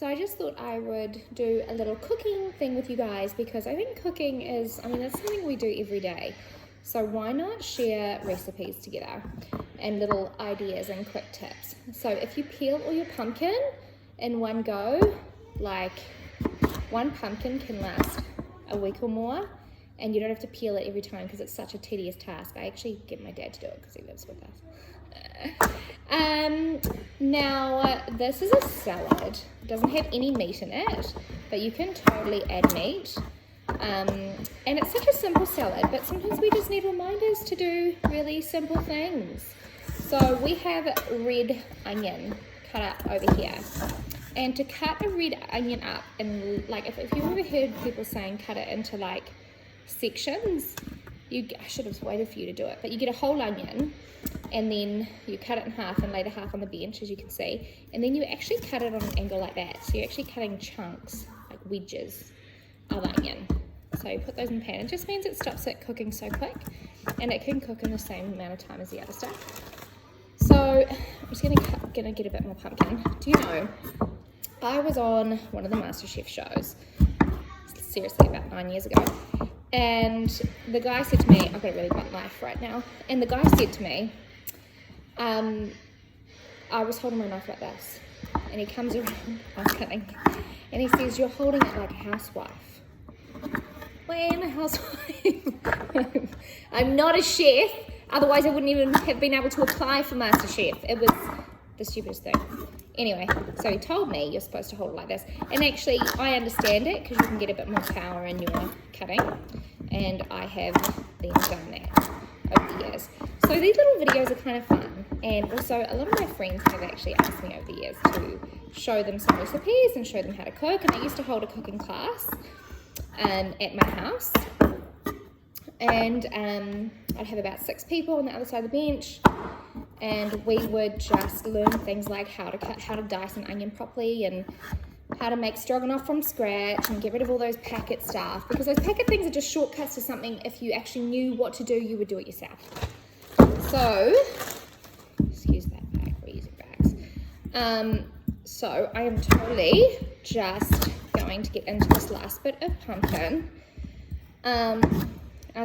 So I just thought I would do a little cooking thing with you guys, because I think cooking is, it's something we do every day. So why not share recipes together and little ideas and quick tips. So if you peel all your pumpkin in one go, like one pumpkin can last a week or more, and you don't have to peel it every time because it's such a tedious task. I actually get my dad to do it because he lives with us. Now this is a salad. It doesn't have any meat in it, but you can totally add meat. And it's such a simple salad, but sometimes we just need reminders to do really simple things. So we have red onion cut up over here. And to cut a red onion up, and like if you've ever heard people saying cut it into like sections, I should have waited for you to do it, but you get a whole onion and then you cut it in half and lay the half on the bench, as you can see, and then you actually cut it on an angle like that. So you're actually cutting chunks, like wedges of onion. So you put those in the pan. It just means it stops it cooking so quick, and it can cook in the same amount of time as the other stuff. So I'm just gonna get a bit more pumpkin. Do you know, I was on one of the MasterChef shows, seriously about 9 years ago, and the guy said to me, I've got a really blunt knife right now, and the guy said to me, I was holding my knife like this, and he comes around, I'm kidding, and he says, you're holding it like a housewife. Well, I am a housewife. I'm not a chef, otherwise I wouldn't even have been able to apply for MasterChef. It was the stupidest thing. Anyway, so he told me you're supposed to hold it like this, and actually I understand it because you can get a bit more power in your cutting, and I have then done that over the years. So these little videos are kind of fun, and also a lot of my friends have actually asked me over the years to show them some recipes and show them how to cook, and I used to hold a cooking class at my house, and I'd have about 6 people on the other side of the bench, and we would just learn things like how to dice an onion properly, and how to make stroganoff from scratch, and get rid of all those packet stuff, because those packet things are just shortcuts to something. If you actually knew what to do, you would do it yourself. So, excuse that bag, we're using bags. So I am totally just going to get into this last bit of pumpkin. I'll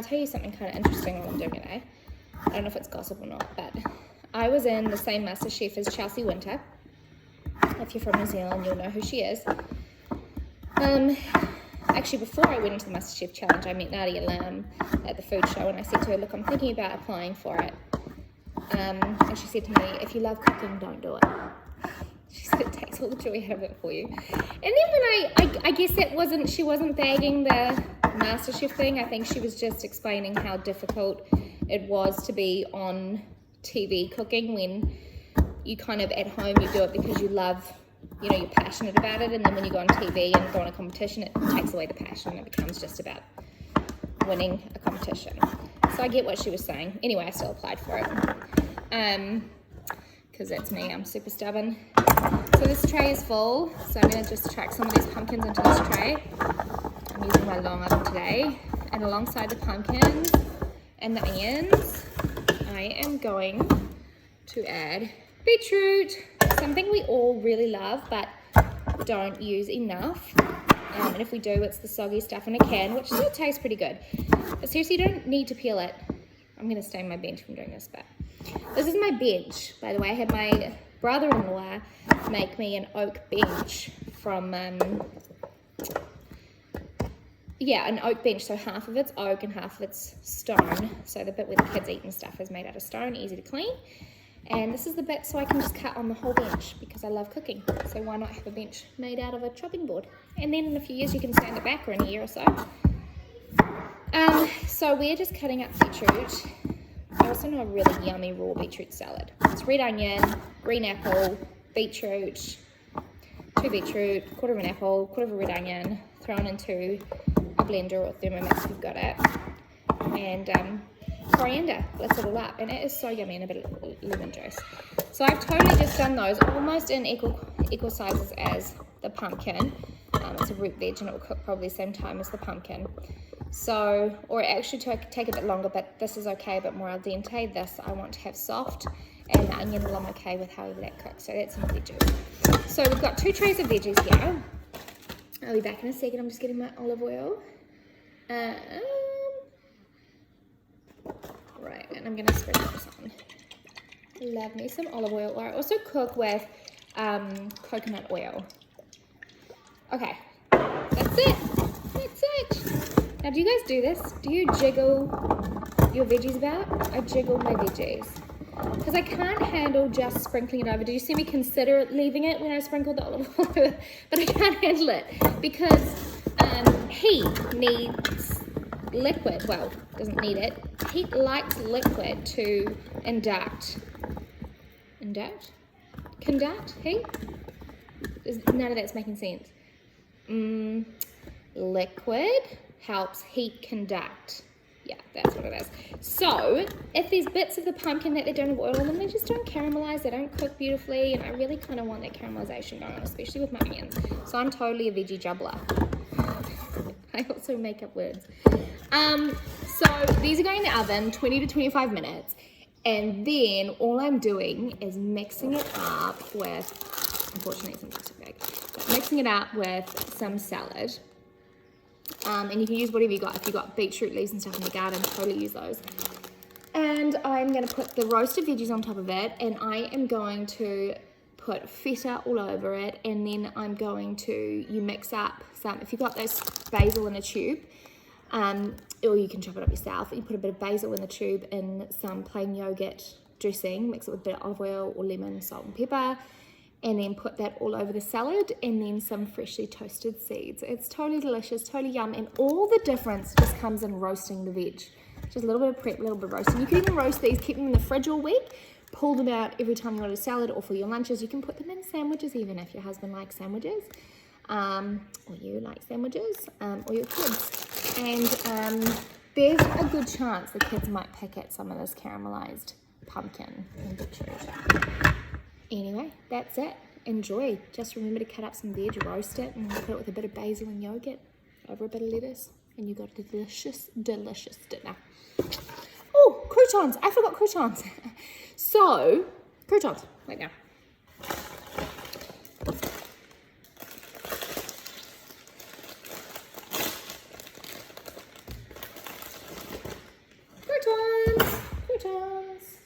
tell you something kind of interesting while I'm doing it, eh? I don't know if it's gossip or not, but I was in the same MasterChef as Chelsea Winter. If you're from New Zealand, you'll know who she is. Actually, before I went into the MasterChef Challenge, I met Nadia Lam at the food show, and I said to her, look, I'm thinking about applying for it. And she said to me, if you love cooking, don't do it. She said it takes all the joy out of it for you. And then when I guess she wasn't bagging the MasterChef thing. I think she was just explaining how difficult it was to be on TV cooking when you kind of at home you do it because you love, you're passionate about it, and then when you go on TV and go on a competition, it takes away the passion and it becomes just about winning a competition. So I get what she was saying. Anyway, I still applied for it because that's me, I'm super stubborn. So this tray is full, so I'm going to just chuck some of these pumpkins into this tray. I'm using my long oven today, and alongside the pumpkins and the onions, I am going to add beetroot, something we all really love but don't use enough. And if we do, it's the soggy stuff in a can, which still tastes pretty good. But seriously, you don't need to peel it. I'm going to stain my bench from doing this, but this is my bench, by the way. I had my brother-in-law make me an oak bench from, an oak bench. So half of it's oak and half of it's stone. So the bit where the kids eat and stuff is made out of stone, easy to clean. And this is the bit so I can just cut on the whole bench because I love cooking. So why not have a bench made out of a chopping board? And then in a few years you can stand it back, or in a year or so. So we're just cutting up beetroot. I also know a really yummy raw beetroot salad. It's red onion, green apple, beetroot, 2 beetroot, quarter of an apple, quarter of a red onion, thrown into a blender or Thermomix if you've got it, and coriander. Blitz it all up, and it is so yummy, and a bit of lemon juice. So I've totally just done those almost in equal sizes as the pumpkin. It's a root veg, and it will cook probably the same time as the pumpkin. So, or actually take a bit longer, but this is okay, a bit more al dente. This I want to have soft, and the onion, well, I'm okay with however that cooks. So that's some veggies. So we've got 2 trays of veggies here. I'll be back in a second. I'm just getting my olive oil. Right, and I'm gonna sprinkle this on. Love me some olive oil. Or I also cook with coconut oil. Okay, that's it. That's it. Now, do you guys do this? Do you jiggle your veggies about? I jiggle my veggies because I can't handle just sprinkling it over. Did you see me consider leaving it when I sprinkled the olive oil? But I can't handle it because heat needs liquid. Well, doesn't need it. Heat likes liquid to induct. Conduct heat? None of that's making sense. Liquid helps heat conduct. Yeah, that's what it is. So, if there's bits of the pumpkin that they don't have oil in them, they just don't caramelize, they don't cook beautifully, and I really kind of want that caramelization going on, especially with my onions. So I'm totally a veggie jubbler. I also make up words. So these are going in the oven 20 to 25 minutes, and then all I'm doing is mixing it up with, unfortunately it's in a plastic bag, but mixing it up with some salad. And you can use whatever you got. If you got beetroot leaves and stuff in the garden, totally use those. And I'm going to put the roasted veggies on top of it, and I am going to put feta all over it, and then I'm going to, you mix up some, if you've got those basil in a tube, or you can chop it up yourself, you put a bit of basil in the tube and some plain yogurt dressing, mix it with a bit of olive oil or lemon, salt and pepper, and then put that all over the salad, and then some freshly toasted seeds. It's totally delicious, totally yum, and all the difference just comes in roasting the veg. Just a little bit of prep, a little bit of roasting. You can even roast these, keep them in the fridge all week, pull them out every time you want a salad or for your lunches. You can put them in sandwiches even if your husband likes sandwiches, or you like sandwiches, or your kids. And there's a good chance the kids might pick at some of this caramelized pumpkin and beetroot. Anyway, that's it. Enjoy. Just remember to cut up some veg, roast it, and put it with a bit of basil and yogurt over a bit of lettuce, and you got a delicious, delicious dinner. Oh, croutons. I forgot croutons. So, croutons, right now. Croutons, croutons.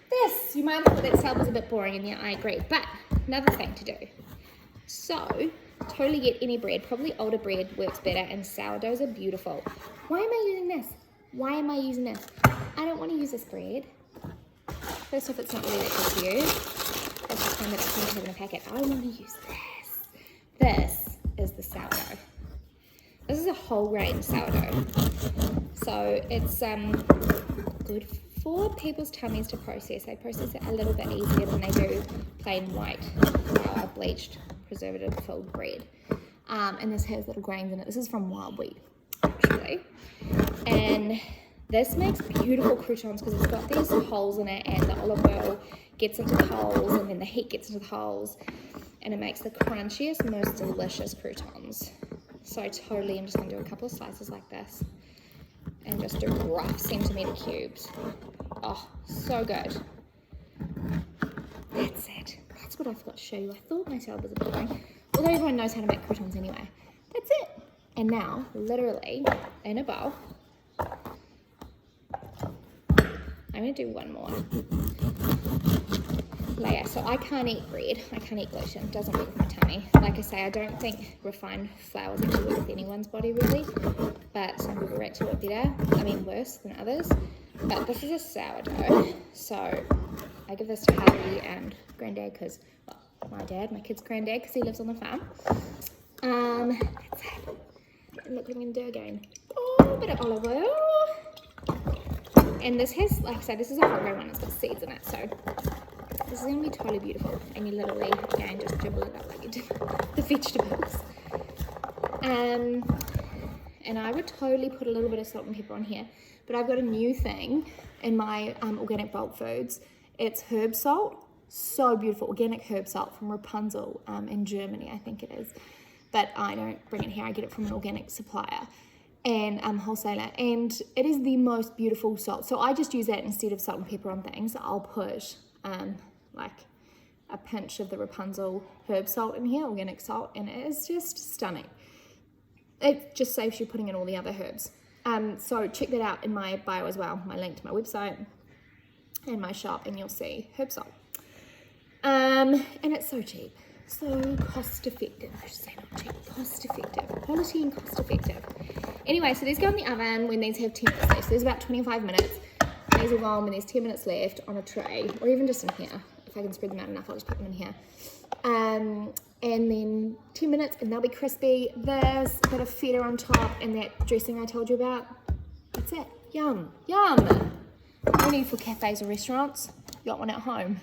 This, you might have thought that salad was a bit boring, and yeah, I agree, but another thing to do. So, totally get any bread, probably older bread works better, and sourdoughs are beautiful. Why am I using this? Why am I using this? I don't want to use this bread. First off, it's not really that good to use. That's just one that I can have in a packet. I want to use this. This is the sourdough. This is a whole grain sourdough. So it's good for people's tummies to process. They process it a little bit easier than they do plain white flour, bleached, preservative-filled bread. And this has little grains in it. This is from wild wheat, actually. And this makes beautiful croutons because it's got these holes in it, and the olive oil gets into the holes, and then the heat gets into the holes, and it makes the crunchiest, most delicious croutons. So totally, I'm just going to do a couple of slices like this, and just do rough centimetre cubes. Oh, so good. That's it. That's what I forgot to show you. I thought my salad was a bit boring, although everyone knows how to make croutons anyway. That's it. And now, literally, in a bowl, I'm going to do one more layer. So I can't eat bread. I can't eat gluten. It doesn't work with my tummy. Like I say, I don't think refined flours actually work with anyone's body really, but some people react to it better. I mean, worse than others. But this is a sourdough. So I give this to Harley and Granddad because, well, my dad, my kid's granddad, because he lives on the farm. That's it. And look what I'm going to do again. Oh, a bit of olive oil. And this has, like I said, this is a whole grain one. It's got seeds in it, so this is going to be totally beautiful. And you literally, again, just dribble it up like you do the vegetables. And I would totally put a little bit of salt and pepper on here. But I've got a new thing in my organic bulk foods. It's herb salt. So beautiful. Organic herb salt from Rapunzel in Germany, I think it is. But I don't bring it here. I get it from an organic supplier. and wholesaler, and it is the most beautiful salt. So I just use that instead of salt and pepper on things. I'll put like a pinch of the Rapunzel herb salt in here, organic salt, and it is just stunning. It just saves you putting in all the other herbs. So check that out in my bio as well, my link to my website and my shop, and you'll see herb salt. And it's so cheap, so cost effective. I should say not cheap, cost effective, quality and cost effective. Anyway, so these go in the oven when these have 10 minutes left. So there's about 25 minutes. These will go on when there's 10 minutes left on a tray, or even just in here. If I can spread them out enough, I'll just put them in here. And then 10 minutes and they'll be crispy. There's a bit of feta on top and that dressing I told you about. That's it. Yum, yum. No need for cafes or restaurants. You got one at home.